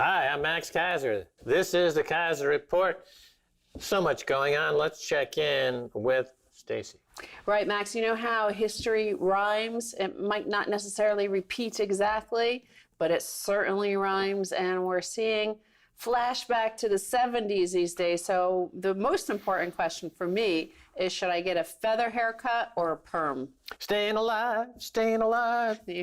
Hi, I'm Max Keiser. This is the Keiser Report. So much going on. Let's check in with Stacy. Right, Max. You know how history rhymes? It might not necessarily repeat exactly, but it certainly rhymes. And we're seeing flashback to the 70s these days. So the most important question for me is, should I get a feather haircut or a perm? Staying alive, staying alive. You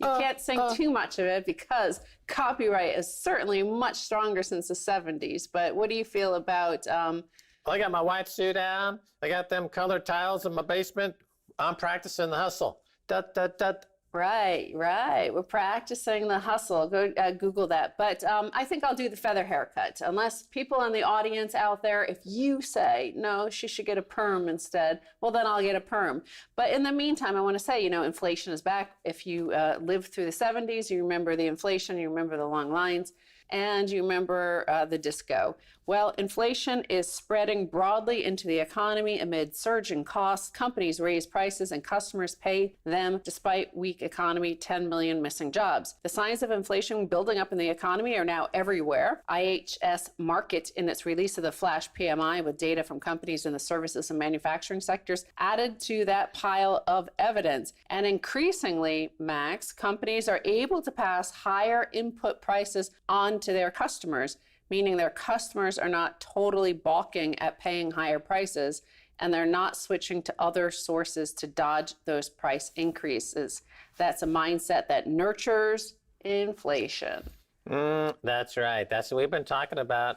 can't sing too much of it because copyright is certainly much stronger since the 70s. But what do you feel about... I got my white suit on. I got them colored tiles in my basement. I'm practicing the hustle. Dut, dut, dut. Right. We're practicing the hustle. Go Google that. But I think I'll do the feather haircut. Unless people in the audience out there, if you say, no, she should get a perm instead, well, then I'll get a perm. But in the meantime, I want to say, inflation is back. If you lived through the 70s, you remember the inflation, you remember the long lines, and you remember the disco. Well, inflation is spreading broadly into the economy amid surging costs. Companies raise prices and customers pay them despite weak economy, 10 million missing jobs. The signs of inflation building up in the economy are now everywhere. IHS Markit, in its release of the flash PMI with data from companies in the services and manufacturing sectors, added to that pile of evidence. And increasingly, Max, companies are able to pass higher input prices on to their customers, meaning their customers are not totally balking at paying higher prices, and they're not switching to other sources to dodge those price increases. That's a mindset that nurtures inflation. That's right. That's what we've been talking about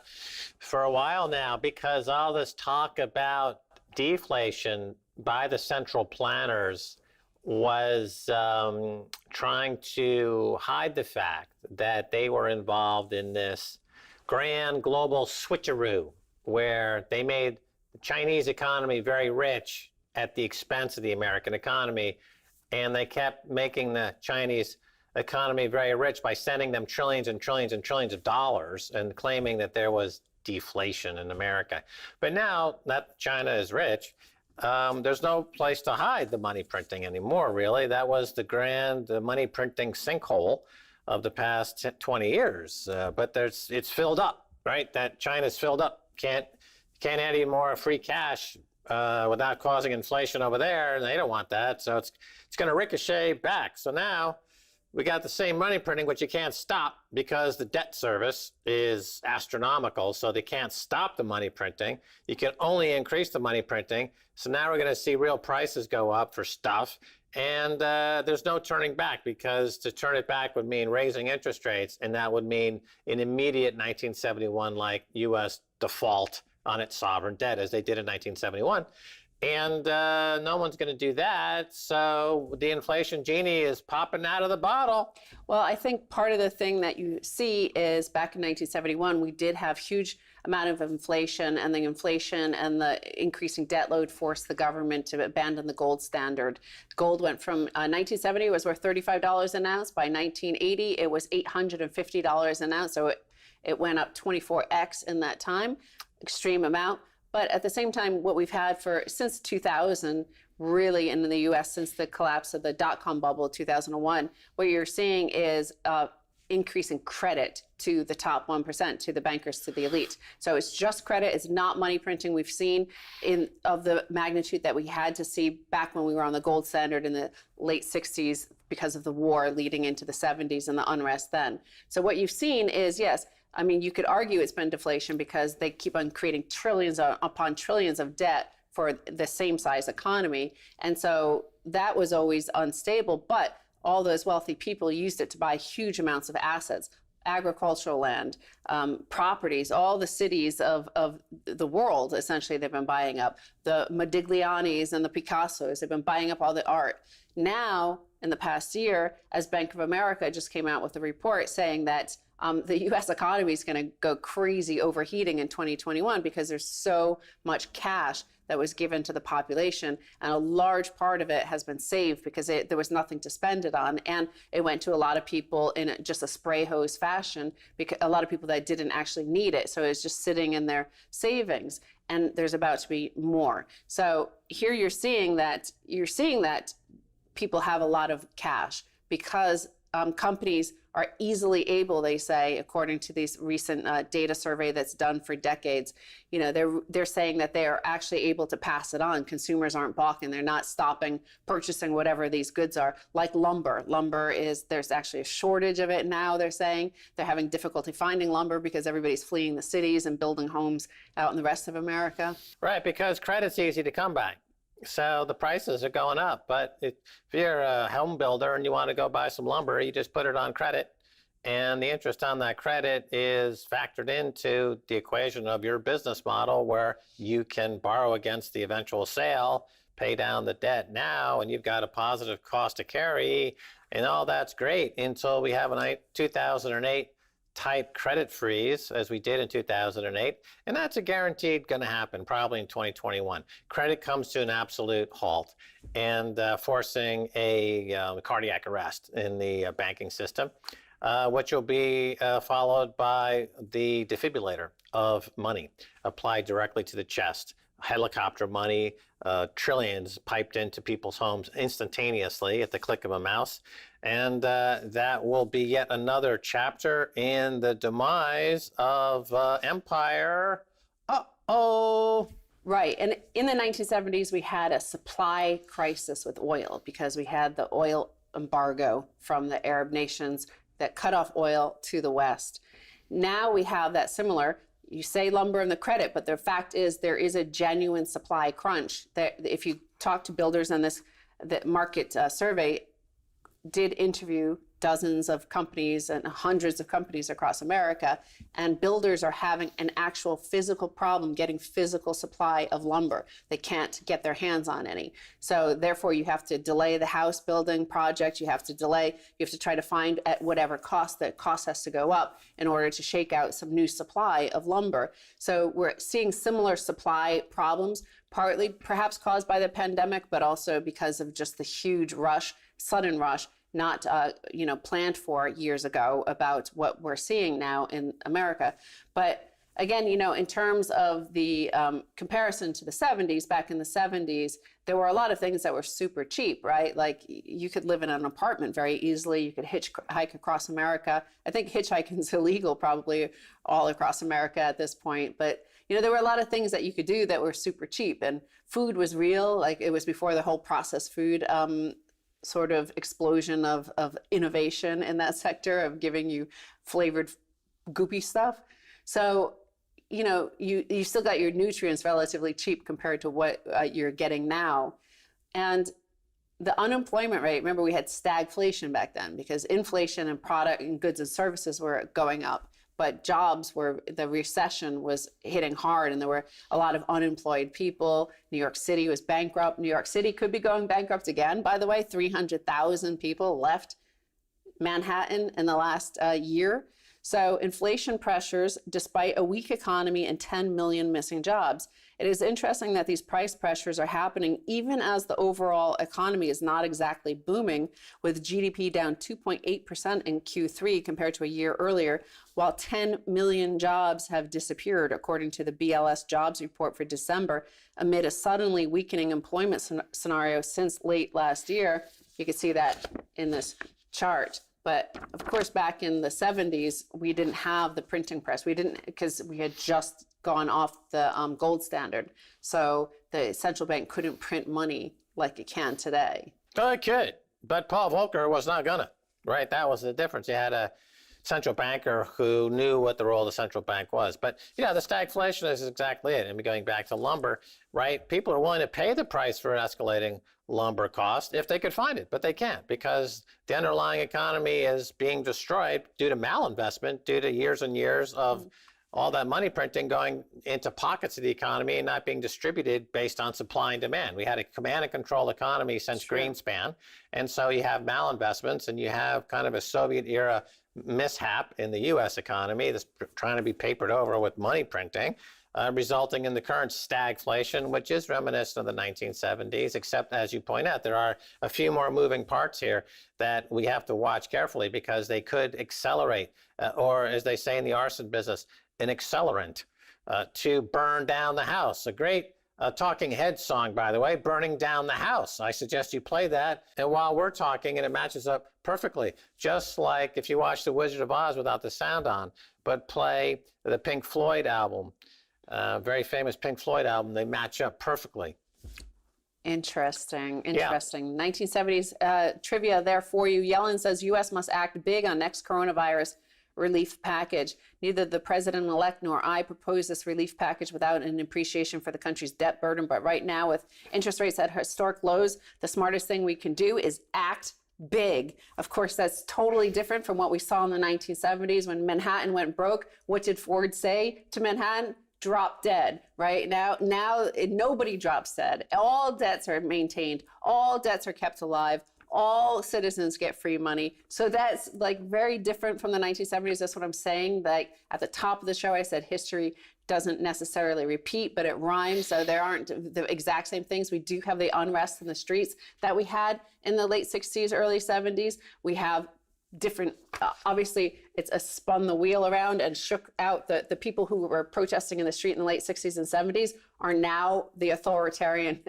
for a while now, because all this talk about deflation by the central planners was trying to hide the fact that they were involved in this grand global switcheroo where they made the Chinese economy very rich at the expense of the American economy, and they kept making the Chinese economy very rich by sending them trillions and trillions and trillions of dollars and claiming that there was deflation in America. But now that China is rich, there's no place to hide the money printing anymore, really. That was the money printing sinkhole of the past 20 years. But it's filled up, right? That China's filled up. Can't add any more free cash without causing inflation over there, and they don't want that. So it's going to ricochet back. So now we got the same money printing, which you can't stop because the debt service is astronomical. So they can't stop the money printing. You can only increase the money printing. So now we're going to see real prices go up for stuff. And there's no turning back, because to turn it back would mean raising interest rates. And that would mean an immediate 1971-like U.S. default on its sovereign debt, as they did in 1971. And no one's going to do that. So the inflation genie is popping out of the bottle. Well, I think part of the thing that you see is back in 1971, we did have huge amount of inflation, and the inflation and the increasing debt load forced the government to abandon the gold standard. Gold went from 1970, it was worth $35 an ounce. By 1980, it was $850 an ounce. So it went up 24x in that time, extreme amount. But at the same time, what we've had since 2000, really in the U.S., since the collapse of the dot-com bubble of 2001, what you're seeing is increasing credit to the top 1%, to the bankers, to the elite. So it's just credit. It's not money printing we've seen of the magnitude that we had to see back when we were on the gold standard in the late 60s because of the war leading into the 70s and the unrest then. So what you've seen is, yes, I mean, you could argue it's been deflation because they keep on creating trillions upon trillions of debt for the same size economy. And so that was always unstable, but all those wealthy people used it to buy huge amounts of assets, agricultural land, properties, all the cities of the world, essentially, they've been buying up. The Modiglianis and the Picassos, they've been buying up all the art. Now, in the past year, as Bank of America just came out with a report saying that the U.S. economy is going to go crazy overheating in 2021 because there's so much cash that was given to the population, and a large part of it has been saved because there was nothing to spend it on, and it went to a lot of people in just a spray hose fashion, because a lot of people that didn't actually need it, so it's just sitting in their savings, and there's about to be more. So here you're seeing that people have a lot of cash because companies are easily able, they say, according to these recent data survey that's done for decades, they're saying that they are actually able to pass it on. Consumers aren't balking. They're not stopping purchasing whatever these goods are, like lumber. There's actually a shortage of it now, they're saying. They're having difficulty finding lumber because everybody's fleeing the cities and building homes out in the rest of America. Right, because credit's easy to come by. So the prices are going up. But if you're a home builder and you want to go buy some lumber, you just put it on credit. And the interest on that credit is factored into the equation of your business model, where you can borrow against the eventual sale, pay down the debt now, and you've got a positive cost to carry. And all that's great until we have a 2008 type credit freeze, as we did in 2008. And that's a guaranteed going to happen probably in 2021. Credit comes to an absolute halt and forcing a cardiac arrest in the banking system, which will be followed by the defibrillator of money applied directly to the chest. Helicopter money, trillions piped into people's homes instantaneously at the click of a mouse. And that will be yet another chapter in the demise of empire. Uh-oh. Right. And in the 1970s, we had a supply crisis with oil because we had the oil embargo from the Arab nations that cut off oil to the West. Now we have that similar. You say lumber and the credit, but the fact is there is a genuine supply crunch. That if you talk to builders on this, the market survey did interview dozens of companies and hundreds of companies across America, and builders are having an actual physical problem getting physical supply of lumber. They can't get their hands on any. So therefore you have to delay the house building project. You have to try to find at whatever cost, that cost has to go up in order to shake out some new supply of lumber. So we're seeing similar supply problems, partly perhaps caused by the pandemic, but also because of just the huge rush, sudden rush, not planned for years ago, about what we're seeing now in America. But again, in terms of the comparison to the 70s, back in the 70s, there were a lot of things that were super cheap, right? Like you could live in an apartment very easily. You could hitchhike across America. I think hitchhiking is illegal probably all across America at this point. But there were a lot of things that you could do that were super cheap, and food was real. Like it was before the whole processed food sort of explosion of innovation in that sector of giving you flavored goopy stuff. So, you still got your nutrients relatively cheap compared to what you're getting now. And the unemployment rate, remember we had stagflation back then because inflation and product and goods and services were going up. But the recession was hitting hard and there were a lot of unemployed people. New York City was bankrupt. New York City could be going bankrupt again, by the way. 300,000 people left Manhattan in the last year. So inflation pressures, despite a weak economy and 10 million missing jobs. It is interesting that these price pressures are happening even as the overall economy is not exactly booming, with GDP down 2.8% in Q3 compared to a year earlier, while 10 million jobs have disappeared, according to the BLS jobs report for December, amid a suddenly weakening employment scenario since late last year. You can see that in this chart. But of course, back in the 70s, we didn't have the printing press. Because we had just gone off the gold standard. So the central bank couldn't print money like it can today. Oh, it could, but Paul Volcker was not gonna, right? That was the difference. You had a central banker who knew what the role of the central bank was. But the stagflation is exactly it. And going back to lumber, right? People are willing to pay the price for escalating lumber cost if they could find it, but they can't because the underlying economy is being destroyed due to malinvestment, due to years and years of all that money printing going into pockets of the economy and not being distributed based on supply and demand. We had a command and control economy since Greenspan, and so you have malinvestments and you have kind of a Soviet era mishap in the U.S. economy that's trying to be papered over with money printing, resulting in the current stagflation, which is reminiscent of the 1970s, except as you point out, there are a few more moving parts here that we have to watch carefully because they could accelerate, or as they say in the arson business, an accelerant to burn down the house. A great a Talking Heads song, by the way, Burning Down the House. I suggest you play that. And while we're talking, and it matches up perfectly, just like if you watch The Wizard of Oz without the sound on, but play the Pink Floyd album, very famous Pink Floyd album, they match up perfectly. Interesting. Yeah. 1970s trivia there for you. Yellen says U.S. must act big on next coronavirus relief package. Neither the president-elect nor I propose this relief package without an appreciation for the country's debt burden. But right now, with interest rates at historic lows, the smartest thing we can do is act big. Of course, that's totally different from what we saw in the 1970s when Manhattan went broke. What did Ford say to Manhattan? Drop dead. Right now nobody drops dead. All debts are maintained. All debts are kept alive. All citizens get free money. So that's like very different from the 1970s. That's what I'm saying. Like at the top of the show, I said history doesn't necessarily repeat, but it rhymes. So there aren't the exact same things. We do have the unrest in the streets that we had in the late 60s, early 70s. We have different, obviously it's spun the wheel around and shook out the people who were protesting in the street in the late 60s and 70s are now the authoritarian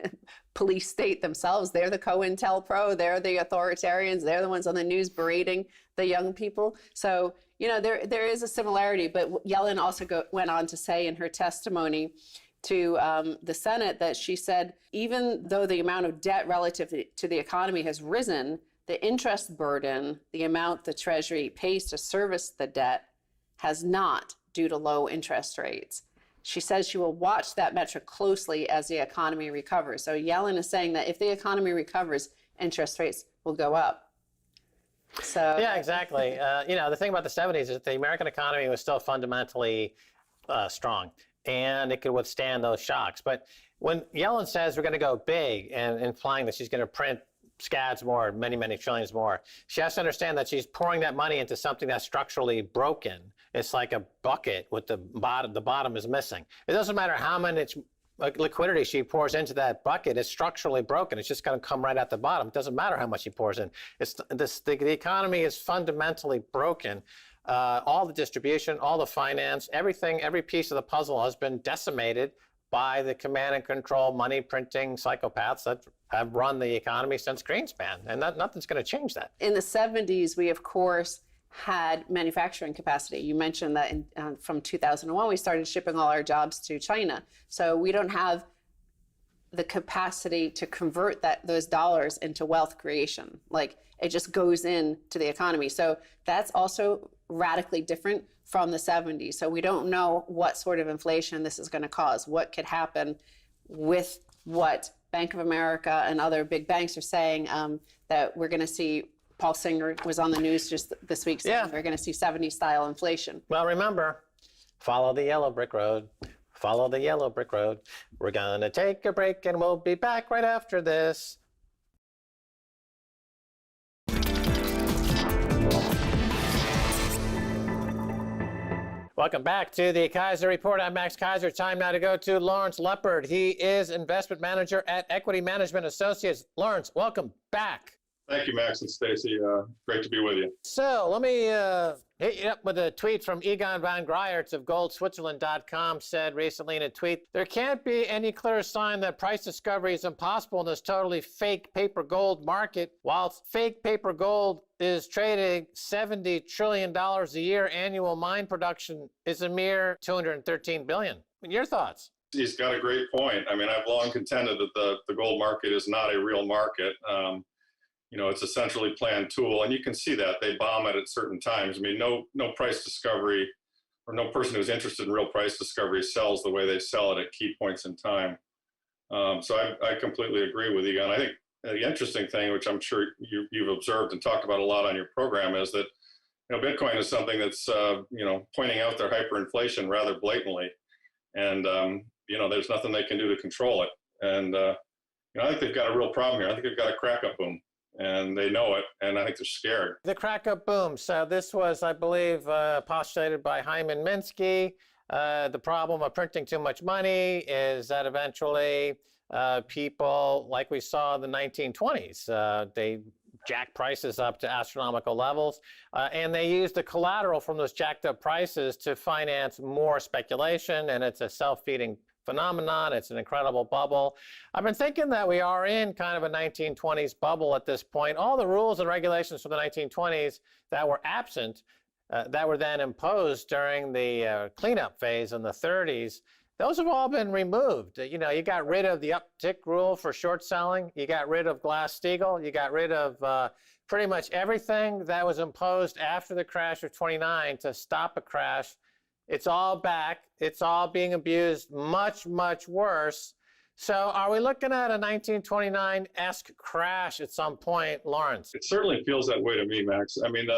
police state themselves. They're the COINTELPRO, they're the authoritarians, they're the ones on the news berating the young people. So, you know, there is a similarity, but Yellen also went on to say in her testimony to the Senate that she said, even though the amount of debt relative to the economy has risen, the interest burden, the amount the Treasury pays to service the debt, has not due to low interest rates. She says she will watch that metric closely as the economy recovers. So Yellen is saying that if the economy recovers, interest rates will go up. So yeah, exactly. You know, the thing about the 70s is that the American economy was still fundamentally strong, and it could withstand those shocks. But when Yellen says we're going to go big and implying that she's going to print scads more, many, many trillions more, she has to understand that she's pouring that money into something that's structurally broken. It's like a bucket with the bottom is missing. It doesn't matter how much liquidity she pours into that bucket, it's structurally broken. It's just going to come right at the bottom. It doesn't matter how much she pours in. The economy is fundamentally broken. All the distribution, all the finance, everything, every piece of the puzzle has been decimated by the command and control money printing psychopaths that have run the economy since Greenspan, and nothing's going to change that. In the 70s, we of course had manufacturing capacity. You mentioned that from 2001, we started shipping all our jobs to China. So we don't have the capacity to convert those dollars into wealth creation. Like it just goes into the economy. So that's also radically different from the 70s. So we don't know what sort of inflation this is going to cause, what could happen with what Bank of America and other big banks are saying that we're going to see. Paul Singer was on the news just this week saying we're going to see 70s style inflation. Well, remember, follow the yellow brick road. Follow the yellow brick road. We're going to take a break and we'll be back right after this. Welcome back to the Keiser Report. I'm Max Keiser. Time now to go to Lawrence Lepard. He is investment manager at Equity Management Associates. Lawrence, welcome back. Thank you, Max and Stacy. Great to be with you. So let me hit you up with a tweet from Egon von Greyerz of goldswitzerland.com said recently in a tweet, there can't be any clearer sign that price discovery is impossible in this totally fake paper gold market. While fake paper gold is trading $70 trillion a year, annual mine production is a mere $213 billion. Your thoughts? He's got a great point. I mean, I've long contended that the gold market is not a real market. You know, it's a centrally planned tool, and you can see that they bomb it at certain times. I mean, no price discovery or no person who's interested in real price discovery sells the way they sell it at key points in time. So I completely agree with Egon. I think the interesting thing, which I'm sure you've observed and talked about a lot on your program, is that Bitcoin is something that's pointing out their hyperinflation rather blatantly, and there's nothing they can do to control it. And I think they've got a real problem here. I think they've got a crack-up boom. And they know it, and I think they're scared. The crack-up boom. So this was, I believe, postulated by Hyman Minsky. The problem of printing too much money is that eventually people, like we saw in the 1920s, they jack prices up to astronomical levels, and they use the collateral from those jacked up prices to finance more speculation, and it's a self-feeding phenomenon. It's an incredible bubble. I've been thinking that we are in kind of a 1920s bubble at this point. All the rules and regulations from the 1920s that were absent, that were then imposed during the cleanup phase in the 30s, those have all been removed. You know, you got rid of the uptick rule for short selling. You got rid of Glass-Steagall. You got rid of pretty much everything that was imposed after the crash of 29 to stop a crash. It's all back. It's all being abused much, much worse. So are we looking at a 1929-esque crash at some point, Lawrence? It certainly feels that way to me, Max. I mean,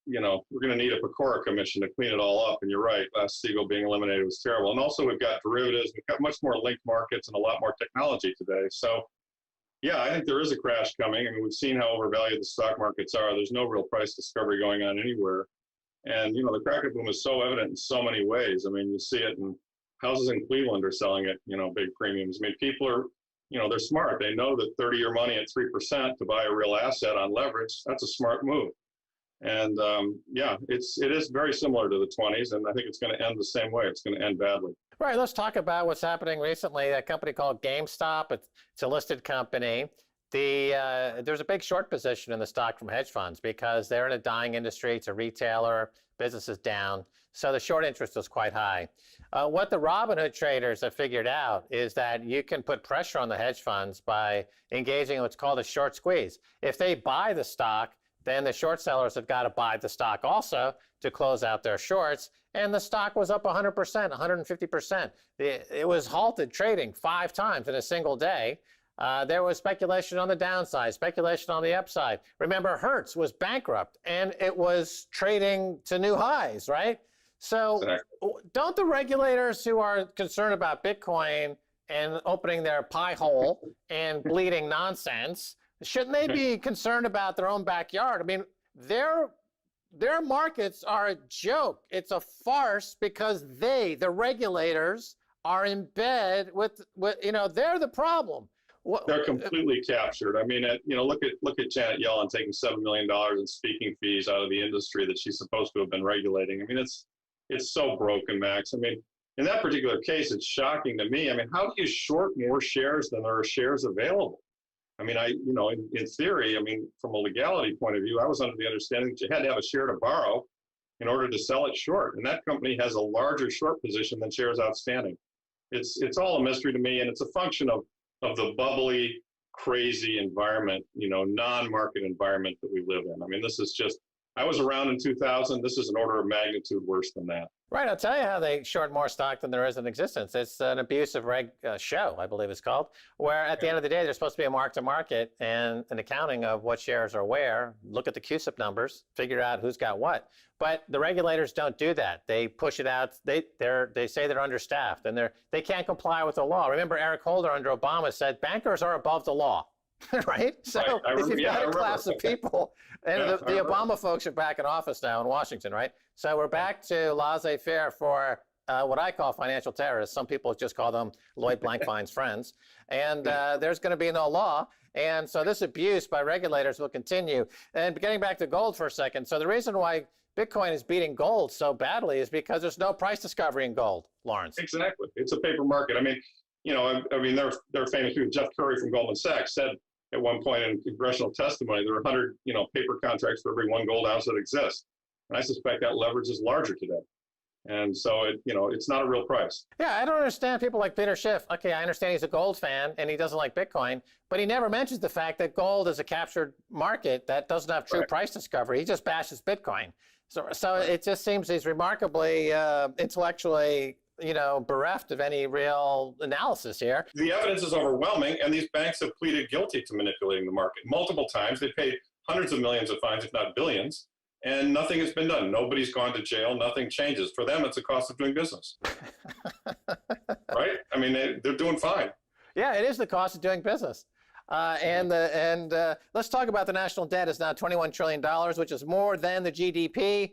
you know, we're going to need a Pecora commission to clean it all up. And you're right, Glass-Steagall being eliminated was terrible. And also we've got derivatives. We've got much more linked markets and a lot more technology today. So, yeah, I think there is a crash coming. I mean, we've seen how overvalued the stock markets are. There's no real price discovery going on anywhere. And, you know, the cracker boom is so evident in so many ways. I mean, you see it in houses in Cleveland are selling at, you know, big premiums. I mean, people are, you know, they're smart. They know that 30-year money at 3% to buy a real asset on leverage, that's a smart move. And yeah, it is very similar to the 20s, and I think it's going to end the same way. It's going to end badly. Right. Let's talk about what's happening recently. A company called GameStop. It's a listed company. There's a big short position in the stock from hedge funds because they're in a dying industry. It's a retailer. Business is down. So the short interest is quite high. What the Robinhood traders have figured out is that you can put pressure on the hedge funds by engaging in what's called a short squeeze. If they buy the stock, then the short sellers have got to buy the stock also to close out their shorts. And the stock was up 100%, 150%. It was halted trading 5 times in a single day. There was speculation on the downside, speculation on the upside. Remember, Hertz was bankrupt and it was trading to new highs, right? So don't the regulators who are concerned about Bitcoin and opening their pie hole and bleeding nonsense, shouldn't they be concerned about their own backyard? I mean, their markets are a joke. It's a farce because the regulators, are in bed with you know, they're the problem. They're completely captured. I mean, you know, look at Janet Yellen taking $7 million in speaking fees out of the industry that she's supposed to have been regulating. I mean, it's so broken, Max. I mean, in that particular case, it's shocking to me. I mean, how do you short more shares than there are shares available? I mean, you know, in theory, I mean, from a legality point of view, I was under the understanding that you had to have a share to borrow in order to sell it short. And that company has a larger short position than shares outstanding. It's all a mystery to me, and it's a function of the bubbly, crazy environment, you know, non-market environment that we live in. I mean, this is just, I was around in 2000. This is an order of magnitude worse than that. Right. I'll tell you how they short more stock than there is in existence. It's an abusive show, I believe it's called, where at the end of the day, there's supposed to be a mark-to-market and an accounting of what shares are where. Look at the CUSIP numbers, figure out who's got what. But the regulators don't do that. They push it out. They say they're understaffed and they can't comply with the law. Remember, Eric Holder under Obama said bankers are above the law. Right? So if you've got a class of people, and the Obama folks are back in office now in Washington, right? So we're back to laissez-faire for what I call financial terrorists. Some people just call them Lloyd Blankfein's friends. And there's going to be no law. And so this abuse by regulators will continue. And getting back to gold for a second. So the reason why Bitcoin is beating gold so badly is because there's no price discovery in gold, Lawrence. Exactly. It's a paper market. I mean, you know, they're famous people. Jeff Curry from Goldman Sachs said at one point in congressional testimony, there are 100, you know, paper contracts for every 1 gold ounce that exists. And I suspect that leverage is larger today. And so, it's not a real price. Yeah, I don't understand people like Peter Schiff. Okay, I understand he's a gold fan and he doesn't like Bitcoin, but he never mentions the fact that gold is a captured market that doesn't have true price discovery. He just bashes Bitcoin. So it just seems he's remarkably intellectually bereft of any real analysis here. The evidence is overwhelming, and these banks have pleaded guilty to manipulating the market multiple times. They paid hundreds of millions of fines, if not billions, and nothing has been done. Nobody's gone to jail. Nothing changes. For them, it's a cost of doing business. Right? I mean, they're doing fine. Yeah, it is the cost of doing business. Let's talk about the national debt. It's now $21 trillion, which is more than the GDP.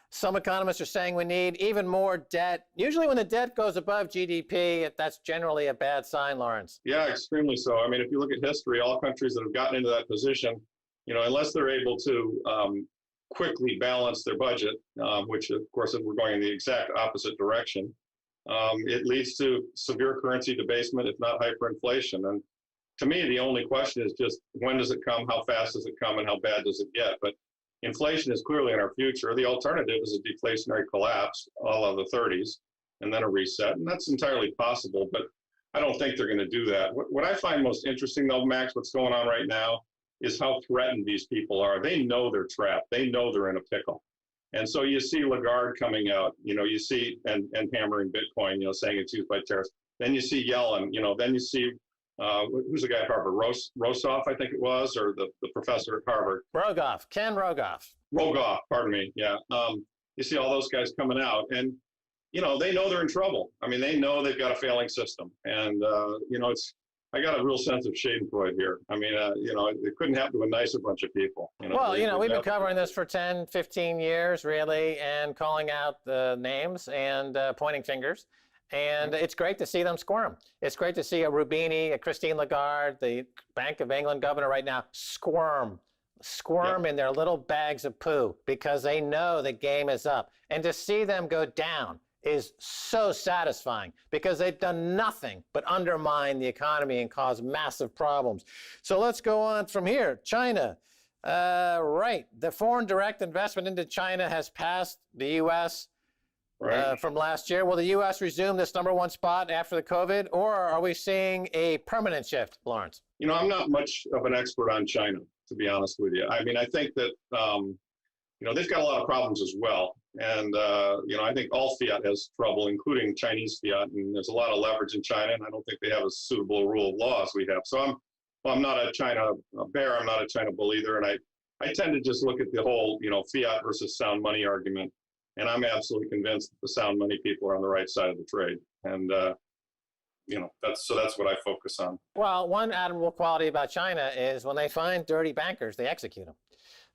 Some economists are saying we need even more debt. Usually when the debt goes above GDP, that's generally a bad sign, Lawrence. Yeah, extremely so. I mean, if you look at history, all countries that have gotten into that position, unless they're able to quickly balance their budget, which of course we're going in the exact opposite direction, it leads to severe currency debasement, if not hyperinflation. And to me, the only question is just when does it come, how fast does it come, and how bad does it get? But inflation is clearly in our future. The alternative is a deflationary collapse, all of the 30s, and then a reset. And that's entirely possible, but I don't think they're going to do that. What I find most interesting, though, Max, what's going on right now is how threatened these people are. They know they're trapped. They know they're in a pickle. And so you see Lagarde coming out, you see, and hammering Bitcoin, saying it's used by terrorists. Then you see Yellen, then you see, who's the guy at Harvard? Rosoff, I think it was, or the professor at Harvard. Ken Rogoff. Rogoff, pardon me, yeah. You see all those guys coming out, and, they know they're in trouble. I mean, they know they've got a failing system. And, I got a real sense of schadenfreude here. I mean, it couldn't happen to a nicer bunch of people. We've been covering this for 10, 15 years, really, and calling out the names and pointing fingers. And it's great to see them squirm. It's great to see a Rubini, a Christine Lagarde, the Bank of England governor right now, squirm in their little bags of poo because they know the game is up. And to see them go down is so satisfying because they've done nothing but undermine the economy and cause massive problems. So let's go on from here. China. Right. The foreign direct investment into China has passed the U.S. From last year. Will the U.S. resume this #1 spot after the COVID, or are we seeing a permanent shift, Lawrence? I'm not much of an expert on China, to be honest with you. I mean, I think that, they've got a lot of problems as well. And, I think all fiat has trouble, including Chinese fiat. And there's a lot of leverage in China, and I don't think they have a suitable rule of law as we have. So I'm not a China bear. I'm not a China bull either. And I tend to just look at the whole, fiat versus sound money argument. And I'm absolutely convinced that the sound money people are on the right side of the trade. And, that's what I focus on. Well, one admirable quality about China is when they find dirty bankers, they execute them.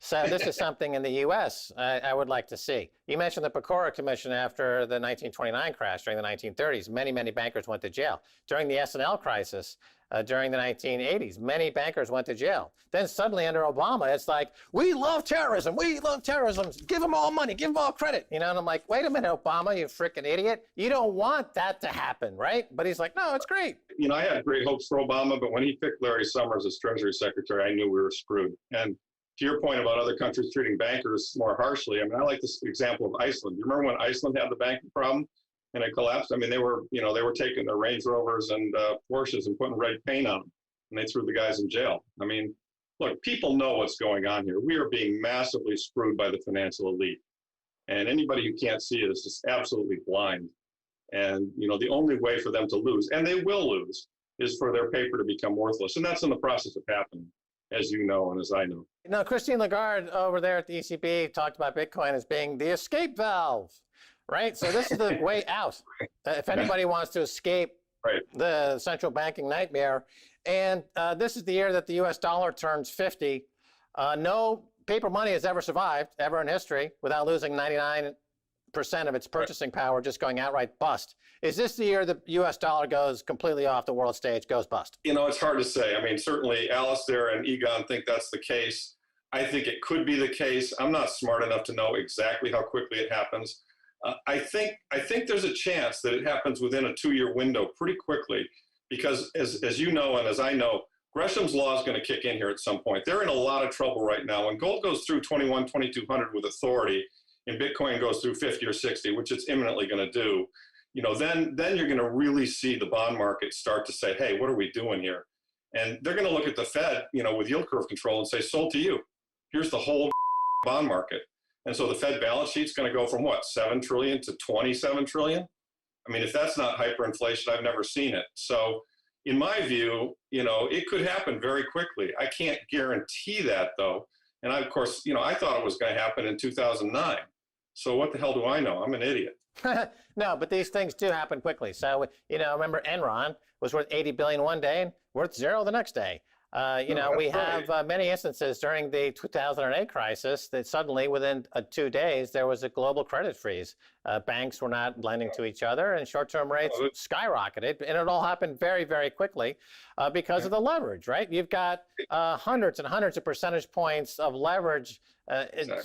So this is something in the U.S. I would like to see. You mentioned the Pecora Commission after the 1929 crash during the 1930s. Many, many bankers went to jail. During the S&L crisis during the 1980s, many bankers went to jail. Then suddenly under Obama, it's like, we love terrorism. We love terrorism. Give them all money. Give them all credit. And I'm like, wait a minute, Obama, you freaking idiot. You don't want that to happen, right? But he's like, no, it's great. I had great hopes for Obama, but when he picked Larry Summers as Treasury Secretary, I knew we were screwed. And to your point about other countries treating bankers more harshly, I mean, I like this example of Iceland. You remember when Iceland had the banking problem and it collapsed? I mean, they were taking their Range Rovers and Porsches and putting red paint on them, and they threw the guys in jail. I mean, look, people know what's going on here. We are being massively screwed by the financial elite, and anybody who can't see it is just absolutely blind. And the only way for them to lose, and they will lose, is for their paper to become worthless, and that's in the process of happening, as you know and as I know. Now, Christine Lagarde over there at the ECB talked about Bitcoin as being the escape valve, right? So this is the way out. If anybody wants to escape the central banking nightmare. And this is the year that the US dollar turns 50. No paper money has ever survived, ever in history, without losing 99% of its purchasing power, just going outright bust. Is this the year the US dollar goes completely off the world stage, goes bust? It's hard to say. I mean, certainly Alistair and Egon think that's the case. I think it could be the case. I'm not smart enough to know exactly how quickly it happens. I think there's a chance that it happens within a 2-year window pretty quickly, because as you know and as I know, Gresham's law is going to kick in here at some point. They're in a lot of trouble right now. When gold goes through 2,200 with authority, and Bitcoin goes through 50 or 60, which it's imminently going to do, then you're going to really see the bond market start to say, hey, what are we doing here? And they're going to look at the Fed, with yield curve control and say, sold to you. Here's the whole bond market. And so the Fed balance sheet's going to go from 7 trillion to 27 trillion. I mean, if that's not hyperinflation, I've never seen it. So in my view, it could happen very quickly. I can't guarantee that though. And I, of course, I thought it was going to happen in 2009. So what the hell do I know? I'm an idiot. No, but these things do happen quickly. So, remember Enron was worth 80 billion one day and worth 0 the next day. We have many instances during the 2008 crisis that suddenly within 2 days, there was a global credit freeze. Banks were not lending to each other and short-term rates skyrocketed. And it all happened very, very quickly because of the leverage, right? You've got hundreds and hundreds of percentage points of leverage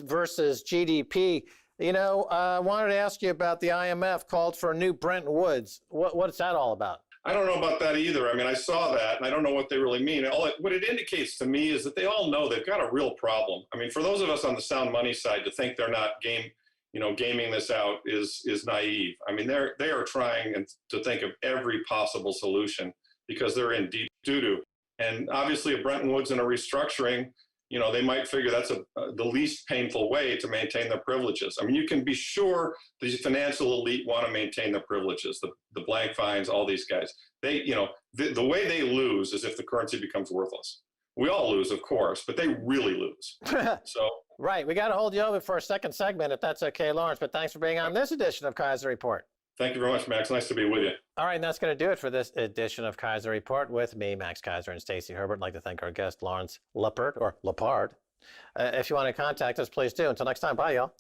versus GDP. I wanted to ask you about the IMF called for a new Bretton Woods. What's that all about? I don't know about that either. I mean, I saw that, and I don't know what they really mean. What it indicates to me is that they all know they've got a real problem. I mean, for those of us on the sound money side, to think they're not gaming this out is naive. I mean, they are trying to think of every possible solution because they're in deep doo-doo. And obviously, a Bretton Woods and a restructuring, they might figure that's the least painful way to maintain their privileges. I mean, you can be sure the financial elite want to maintain their privileges, the blank fines, all these guys. The way they lose is if the currency becomes worthless. We all lose, of course, but they really lose. So. Right. We got to hold you over for a second segment, if that's okay, Lawrence. But thanks for being on this edition of Keiser Report. Thank you very much, Max. Nice to be with you. All right, and that's going to do it for this edition of Keiser Report with me, Max Keiser, and Stacy Herbert. I'd like to thank our guest, Lawrence Lepard, or Lepard. If you want to contact us, please do. Until next time, bye, y'all.